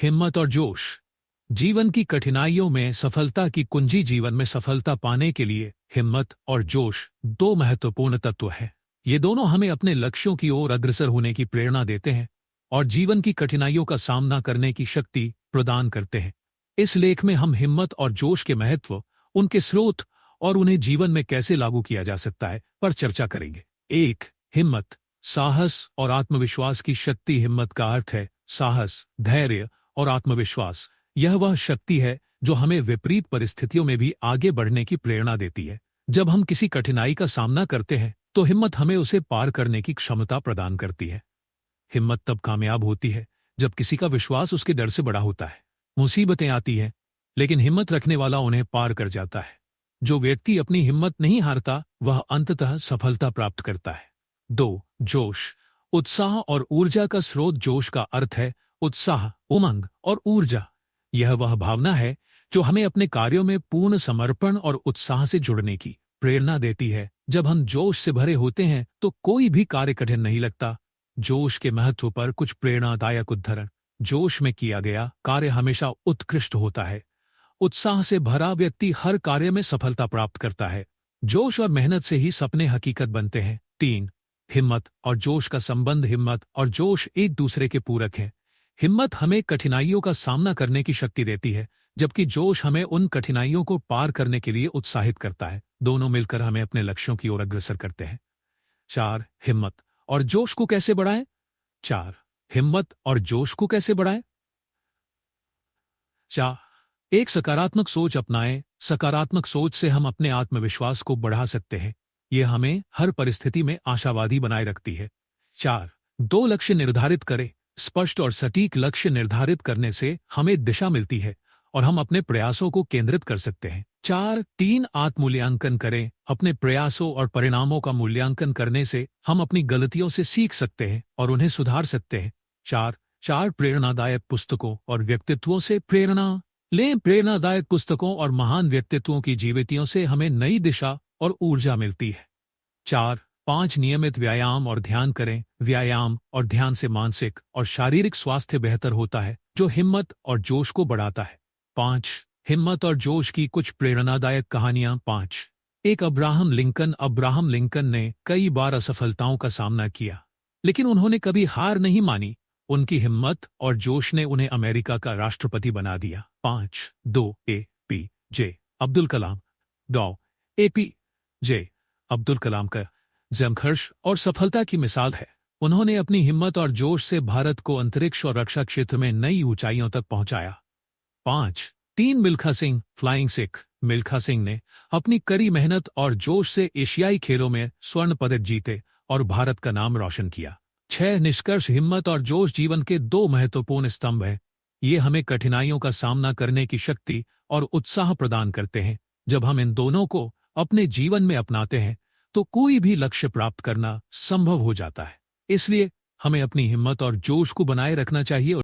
हिम्मत और जोश। जीवन की कठिनाइयों में सफलता की कुंजी। जीवन में सफलता पाने के लिए हिम्मत और जोश दो महत्वपूर्ण तत्व हैं। ये दोनों हमें अपने लक्ष्यों की ओर अग्रसर होने की प्रेरणा देते हैं और जीवन की कठिनाइयों का सामना करने की शक्ति प्रदान करते हैं। इस लेख में हम हिम्मत और जोश के महत्व, उनके स्रोत और उन्हें जीवन में कैसे लागू किया जा सकता है पर चर्चा करेंगे। 1. हिम्मत, साहस और आत्मविश्वास की शक्ति। हिम्मत का अर्थ है साहस, धैर्य और आत्मविश्वास। यह वह शक्ति है जो हमें विपरीत परिस्थितियों में भी आगे बढ़ने की प्रेरणा देती है। जब हम किसी कठिनाई का सामना करते हैं तो हिम्मत हमें उसे पार करने की क्षमता प्रदान करती है। हिम्मत तब कामयाब होती है जब किसी का विश्वास उसके डर से बड़ा होता है। मुसीबतें आती हैं, लेकिन हिम्मत रखने वाला उन्हें पार कर जाता है। जो व्यक्ति अपनी हिम्मत नहीं हारता वह अंततः सफलता प्राप्त करता है। 2. जोश, उत्साह और ऊर्जा का स्रोत। जोश का अर्थ है उत्साह, उमंग और ऊर्जा। यह वह भावना है जो हमें अपने कार्यों में पूर्ण समर्पण और उत्साह से जुड़ने की प्रेरणा देती है। जब हम जोश से भरे होते हैं तो कोई भी कार्य कठिन नहीं लगता। जोश के महत्व पर कुछ प्रेरणादायक उद्धरण। जोश में किया गया कार्य हमेशा उत्कृष्ट होता है। उत्साह से भरा व्यक्ति हर कार्य में सफलता प्राप्त करता है। जोश और मेहनत से ही सपने हकीकत बनते हैं। 3. हिम्मत और जोश का संबंध। हिम्मत और जोश एक दूसरे के पूरक हैं। हिम्मत हमें कठिनाइयों का सामना करने की शक्ति देती है, जबकि जोश हमें उन कठिनाइयों को पार करने के लिए उत्साहित करता है। दोनों मिलकर हमें अपने लक्ष्यों की ओर अग्रसर करते हैं। 4. हिम्मत और जोश को कैसे बढ़ाएं? 4. हिम्मत और जोश को कैसे बढ़ाएं? 4. एक सकारात्मक सोच अपनाएं। सकारात्मक सोच से हम अपने आत्मविश्वास को बढ़ा सकते हैं। यह हमें हर परिस्थिति में आशावादी बनाए रखती है। 4. 2 लक्ष्य निर्धारित करें। स्पष्ट और सटीक लक्ष्य निर्धारित करने से हमें दिशा मिलती है और हम अपने प्रयासों को केंद्रित कर सकते हैं। 4. 3. आत्मूल्यांकन करें। अपने प्रयासों और परिणामों का मूल्यांकन करने से हम अपनी गलतियों से सीख सकते हैं और उन्हें सुधार सकते हैं। 4. प्रेरणादायक पुस्तकों और व्यक्तित्वों से प्रेरणा लें। प्रेरणादायक पुस्तकों और महान व्यक्तित्वों की जीवितियों से हमें नई दिशा और ऊर्जा मिलती है। 5. नियमित व्यायाम और ध्यान करें। व्यायाम और ध्यान से मानसिक और शारीरिक स्वास्थ्य बेहतर होता है, जो हिम्मत और जोश को बढ़ाता है। 5. हिम्मत और जोश की कुछ प्रेरणादायक कहानियां। 5. एक अब्राहम लिंकन ने कई बार असफलताओं का सामना किया, लेकिन उन्होंने कभी हार नहीं मानी। उनकी हिम्मत और जोश ने उन्हें अमेरिका का राष्ट्रपति बना दिया। 5. 2. ए.पी.जे. अब्दुल कलाम। डॉ. ए.पी.जे. अब्दुल कलाम का संघर्ष और सफलता की मिसाल है। उन्होंने अपनी हिम्मत और जोश से भारत को अंतरिक्ष और रक्षा क्षेत्र में नई ऊंचाइयों तक पहुंचाया। 5. 3. मिल्खा सिंह, फ्लाइंग सिख। मिल्खा सिंह ने अपनी कड़ी मेहनत और जोश से एशियाई खेलों में स्वर्ण पदक जीते और भारत का नाम रोशन किया। 6. निष्कर्ष। हिम्मत और जोश जीवन के 2 महत्वपूर्ण स्तंभ हैं। ये हमें कठिनाइयों का सामना करने की शक्ति और उत्साह प्रदान करते हैं। जब हम इन दोनों को अपने जीवन में अपनाते हैं तो कोई भी लक्ष्य प्राप्त करना संभव हो जाता है। इसलिए हमें अपनी हिम्मत और जोश को बनाए रखना चाहिए।